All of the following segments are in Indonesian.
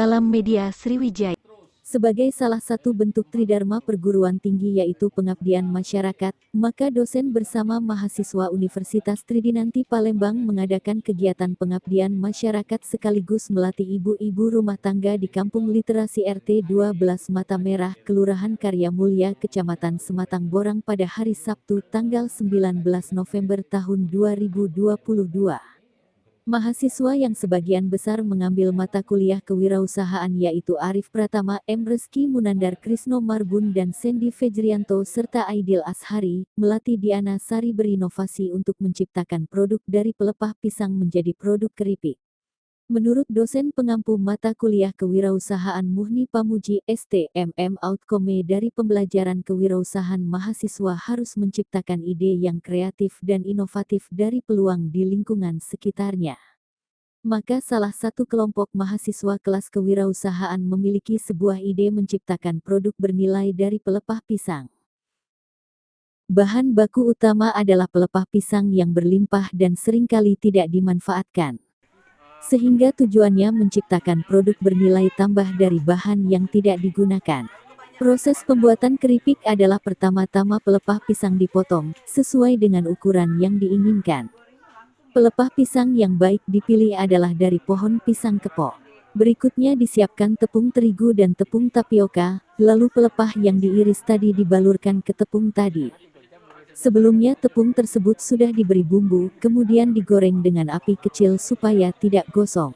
dalam media Sriwijaya. Sebagai salah satu bentuk tridharma perguruan tinggi yaitu pengabdian masyarakat, maka dosen bersama mahasiswa Universitas Tridinanti Palembang mengadakan kegiatan pengabdian masyarakat sekaligus melatih ibu-ibu rumah tangga di Kampung Literasi RT 12 Mata Merah, Kelurahan Karya Mulya, Kecamatan Sematang Borang pada hari Sabtu tanggal 19 November tahun 2022. Mahasiswa yang sebagian besar mengambil mata kuliah kewirausahaan yaitu Arif Pratama, M. Reski Munandar, Krisno Marbun dan Sandy Fejrianto serta Aidil Ashari, melatih Diana Sari berinovasi untuk menciptakan produk dari pelepah pisang menjadi produk keripik. Menurut dosen pengampu mata kuliah kewirausahaan Muhni Pamuji, STMM outcome dari pembelajaran kewirausahaan mahasiswa harus menciptakan ide yang kreatif dan inovatif dari peluang di lingkungan sekitarnya. Maka salah satu kelompok mahasiswa kelas kewirausahaan memiliki sebuah ide menciptakan produk bernilai dari pelepah pisang. Bahan baku utama adalah pelepah pisang yang berlimpah dan seringkali tidak dimanfaatkan. Sehingga tujuannya menciptakan produk bernilai tambah dari bahan yang tidak digunakan. Proses pembuatan keripik adalah pertama-tama pelepah pisang dipotong, sesuai dengan ukuran yang diinginkan. Pelepah pisang yang baik dipilih adalah dari pohon pisang kepok. Berikutnya disiapkan tepung terigu dan tepung tapioka, lalu pelepah yang diiris tadi dibalurkan ke tepung tadi. Sebelumnya tepung tersebut sudah diberi bumbu, kemudian digoreng dengan api kecil supaya tidak gosong.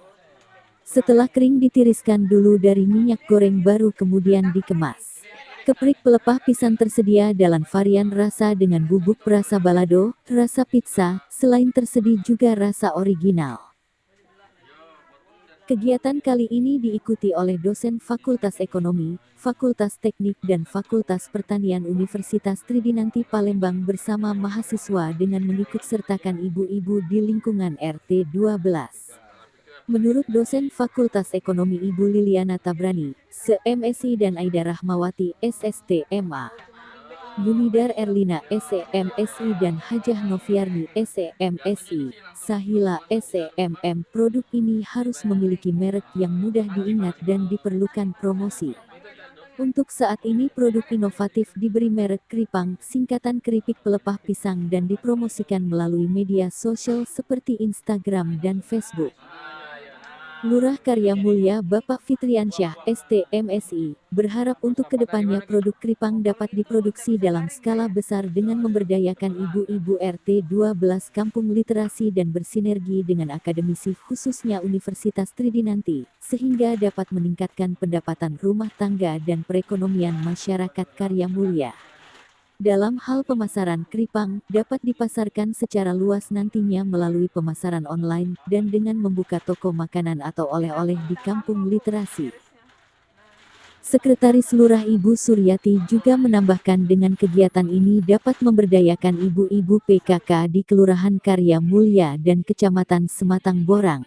Setelah kering ditiriskan dulu dari minyak goreng baru kemudian dikemas. Keprik pelepah pisang tersedia dalam varian rasa dengan bubuk rasa balado, rasa pizza, selain tersedia juga rasa original. Kegiatan kali ini diikuti oleh dosen Fakultas Ekonomi, Fakultas Teknik dan Fakultas Pertanian Universitas Tridinanti Palembang bersama mahasiswa dengan mengikutsertakan ibu-ibu di lingkungan RT 12. Menurut dosen Fakultas Ekonomi Ibu Liliana Tabrani, SE-MSI dan Aida Rahmawati, SST-MA. Yunidar Erlina, SE-MSI dan Hajah Noviarni, SE-MSI, Sahila, SE-MM. Produk ini harus memiliki merek yang mudah diingat dan diperlukan promosi. Untuk saat ini produk inovatif diberi merek Kripang, singkatan keripik pelepah pisang dan dipromosikan melalui media sosial seperti Instagram dan Facebook. Lurah Karya Mulya Bapak Fitriansyah, ST-MSI, berharap untuk kedepannya produk Kripang dapat diproduksi dalam skala besar dengan memberdayakan ibu-ibu RT 12 Kampung Literasi dan bersinergi dengan akademisi khususnya Universitas Tridinanti, sehingga dapat meningkatkan pendapatan rumah tangga dan perekonomian masyarakat Karya Mulya. Dalam hal pemasaran Kripang, dapat dipasarkan secara luas nantinya melalui pemasaran online, dan dengan membuka toko makanan atau oleh-oleh di Kampung Literasi. Sekretaris Lurah Ibu Suryati juga menambahkan dengan kegiatan ini dapat memberdayakan ibu-ibu PKK di Kelurahan Karya Mulya dan Kecamatan Sematang Borang.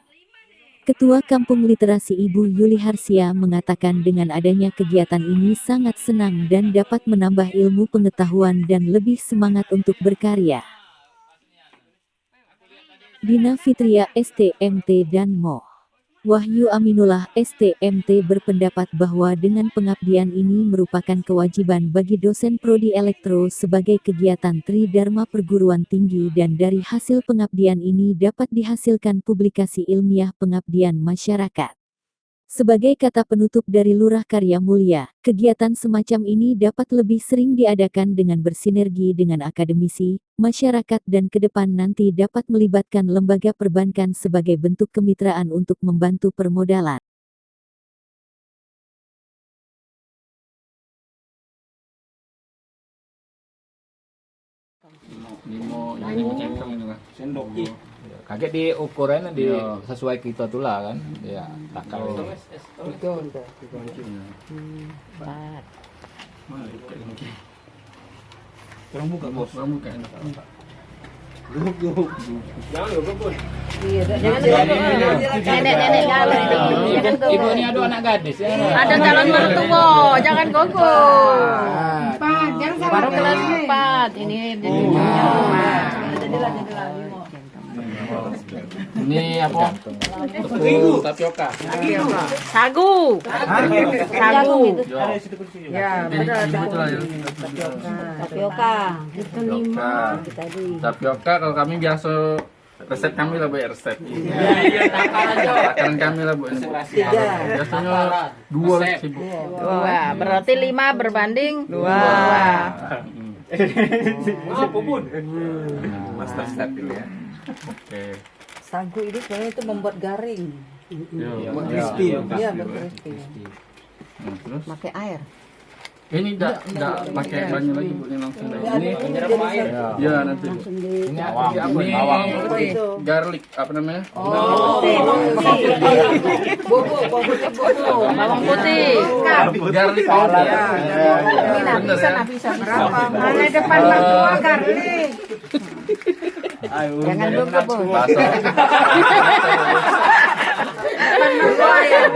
Ketua Kampung Literasi Ibu Yuli Harsia mengatakan dengan adanya kegiatan ini sangat senang dan dapat menambah ilmu pengetahuan dan lebih semangat untuk berkarya. Dina Fitria, STMT dan Mo. Wahyu Aminullah, STMT berpendapat bahwa dengan pengabdian ini merupakan kewajiban bagi dosen Prodi Elektro sebagai kegiatan tridharma perguruan tinggi dan dari hasil pengabdian ini dapat dihasilkan publikasi ilmiah pengabdian masyarakat. Sebagai kata penutup dari Lurah Karya Mulya, kegiatan semacam ini dapat lebih sering diadakan dengan bersinergi dengan akademisi, masyarakat dan ke depan nanti dapat melibatkan lembaga perbankan sebagai bentuk kemitraan untuk membantu permodalan. Sendok kaget di ukuran di sesuai kita tuh lah kan ya takal itu terang buka bos terang buka jangan pun nenek jalan ibu ini ada anak gadis ya ada calon mertua jangan gogok baru kelas 4 ini jadilah Ini apa? Tepung tapioka. Sagu. Sagu. Ya, betul ya. Tapioka. Itu 5 tadi. Tapioka kalau kami biasa resep kami lah Bu ya, resep. Takaran kami lah Bu. Biasanya 2 sih Bu. 2. Berarti 5 berbanding 2. Apa Bun? Master step itu ya. Oke. Sagu ini sebenarnya itu membuat garing. Buat crispy. Iya, buat crispy. Terus Pakai air. ini enggak pakai banyak lagi Bu, ini langsung dari ini. Ya, nanti. Ini bawang putih. Garlic apa namanya? Bawang putih. Garlic powder. Bener ya? Mana depan mertua garlic. Jangan lupa, Bu. Depan mertua ya.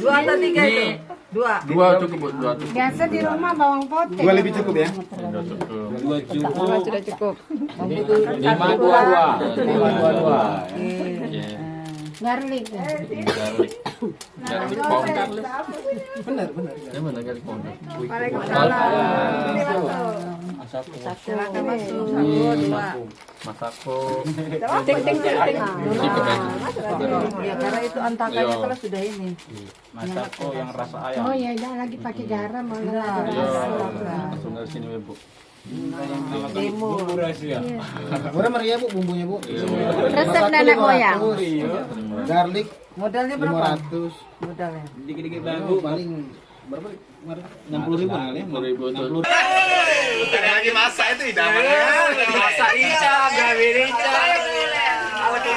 2 atau 3 itu? 2. 2 cukup Bu, 2 cukup. Biasa di rumah bawang putih. 2 lebih cukup ya? 2 cukup. Sudah cukup. 522. Garlic. Garlic. Garlic powder. Benar. Ya benar garlic powder. Silakan masuk. Masako. Ya karena itu antakannya kalau sudah ini. Masako yang rasa ayam. Oh ya, jangan lagi pakai garam. Langsung dari sini Bu. Timur. Murah meriah Bu bumbunya Bu. Resep nenek moyang. Garlic Modalnya berapa? 500. Modalnya. Dikit-dikit baru paling berapa? 60.000 kali ya. 60.000 itu. Lagi masak itu idaman. Masak Ica, gawe Ica. Awak ada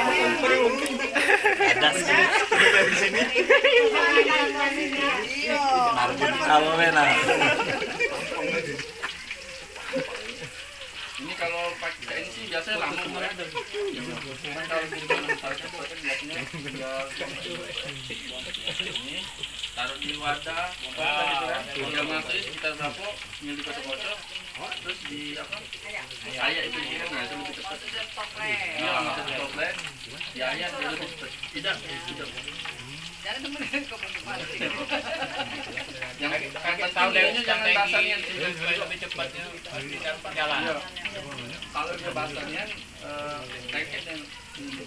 di sini. Kalau benar. Ini kalau pakai ini sih biasanya lama ya. Kalau di rumah misalkan biasanya ini taruh di wadah, udah masuk kita berapa, tinggal dikocok-kocok, terus di apa? Ayak itu kan, nah itu lebih cepat. Iya, masuk di toples, di ayak dia lebih cepat. Tidak. Yang kagak tahu dehnya jangan basahnya lebih cepatnya tidak perjalanan. Kalau dia basahnya lengket dan kemudian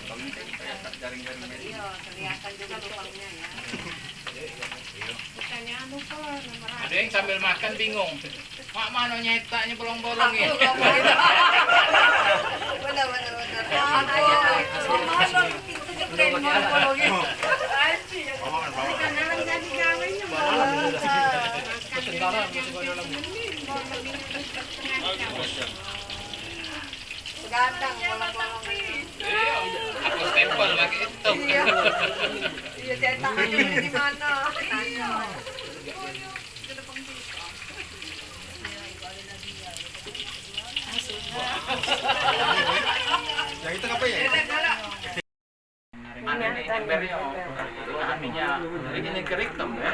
kalau ini kan kayak jaring-jaring ini. Kelihatan juga lubangnya ya. Ada yang sambil makan bingung. Mak mana nyetaknya bolong-bolong ya? Gadang bolong-bolong. Aku stempel pakai itu. Iya, cetakannya di mana? Yang itu apa ya? Ada nih embernya, apinya ini kerik ya,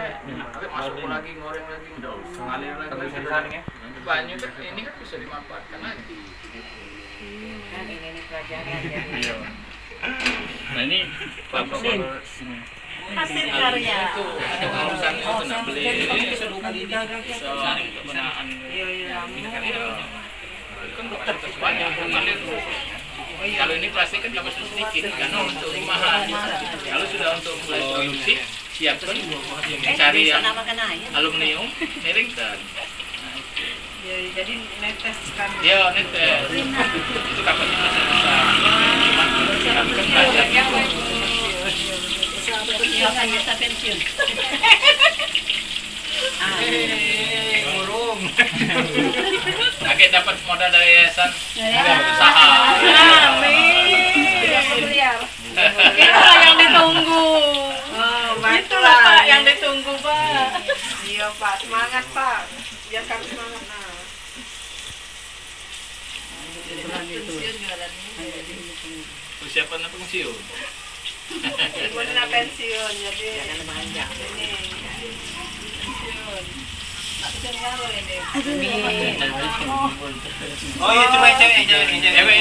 masuk lagi ngoreng lagi, ngalir lagi. Banyak kan ini kan bisa dimanfaatkan lagi. Ini pelajaran. Nah ini Hasil karya. itu ada urusan itu nak beli penggunaan kan banyak mengalir. Kalau ini plastik kan dapat sedikit karena untuk rumahan. Kalau sudah untuk mulai produksi siapkan mencari yang aluminium miringkan. Jadi netes kan. Ya netes. Itu kapasitasnya besar. Kami kan belajar. Biasa pensiun. Ngurung. Kakek dapat modal dari yayasan usaha. Itulah yang ditunggu. Itulah Pak yang ditunggu Pak. Iya Pak, semangat Pak. Biar kami semangat. Persiapan apa pensiun? Pensiun jadi ini. Oh iya cuma yang cewek, yang cewek.